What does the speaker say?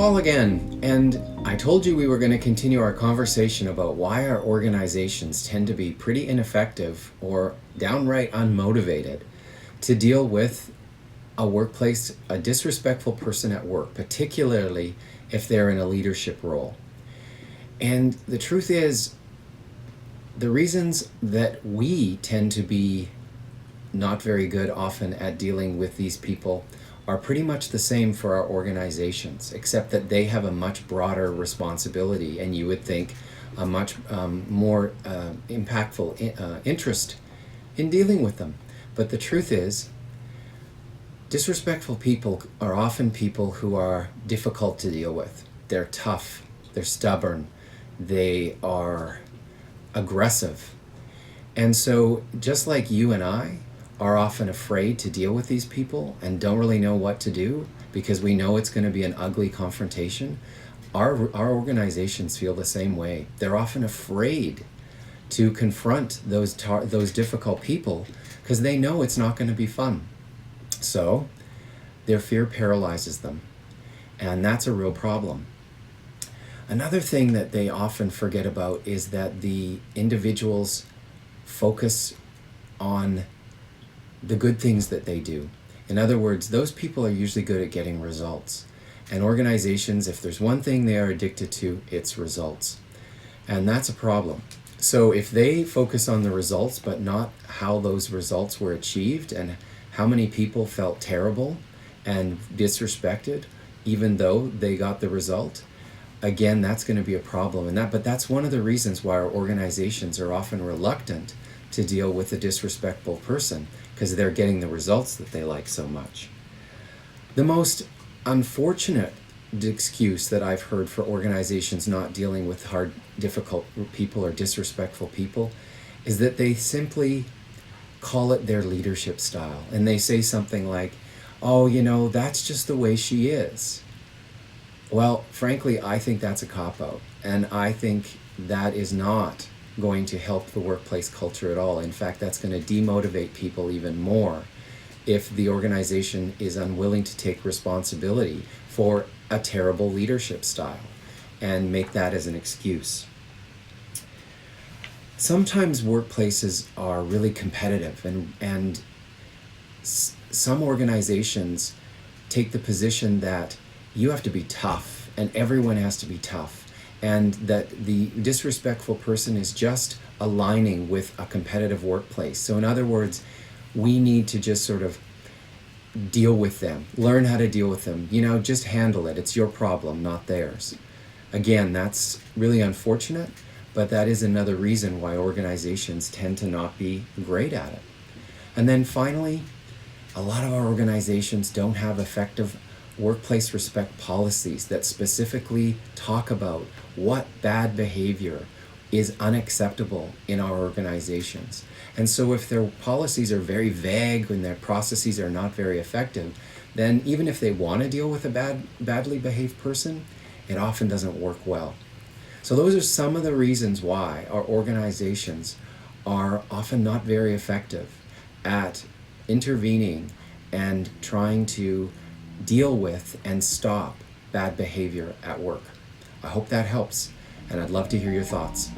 Paul again, and I told you we were going to continue our conversation about why our organizations tend to be pretty ineffective or downright unmotivated to deal with a workplace, a disrespectful person at work, particularly if they're in a leadership role. And the truth is, the reasons that we tend to be not very good often at dealing with these people are pretty much the same for our organizations, except that they have a much broader responsibility, and you would think a much more impactful interest in dealing with them. But the truth is, disrespectful people are often people who are difficult to deal with. They're tough, they're stubborn, they are aggressive. And so just like you and I are often afraid to deal with these people and don't really know what to do because we know it's going to be an ugly confrontation, our organizations feel the same way. They're often afraid to confront those difficult people because they know it's not going to be fun. So their fear paralyzes them, and that's a real problem. Another thing that they often forget about is that the individuals focus on the good things that they do. In other words, those people are usually good at getting results. And organizations, if there's one thing they are addicted to, it's results. And that's a problem. So if they focus on the results, but not how those results were achieved and how many people felt terrible and disrespected, even though they got the result, again, that's going to be a problem. But that's one of the reasons why our organizations are often reluctant to deal with a disrespectful person, because they're getting the results that they like so much. The most unfortunate excuse that I've heard for organizations not dealing with hard, difficult people or disrespectful people is that they simply call it their leadership style. And they say something like, oh, that's just the way she is. Well, frankly, I think that's a cop-out. And I think that is not going to help the workplace culture at all. In fact, that's going to demotivate people even more if the organization is unwilling to take responsibility for a terrible leadership style and make that as an excuse. Sometimes workplaces are really competitive, and some organizations take the position that you have to be tough and everyone has to be tough, and that the disrespectful person is just aligning with a competitive workplace. So in other words, we need to just sort of deal with them, learn how to deal with them, just handle it. It's your problem, not theirs. Again, that's really unfortunate, but that is another reason why organizations tend to not be great at it. And then finally, a lot of our organizations don't have effective workplace respect policies that specifically talk about what bad behavior is unacceptable in our organizations. And so if their policies are very vague and their processes are not very effective, then even if they want to deal with a badly behaved person, it often doesn't work well. So those are some of the reasons why our organizations are often not very effective at intervening and trying to deal with and stop bad behavior at work. I hope that helps, and I'd love to hear your thoughts.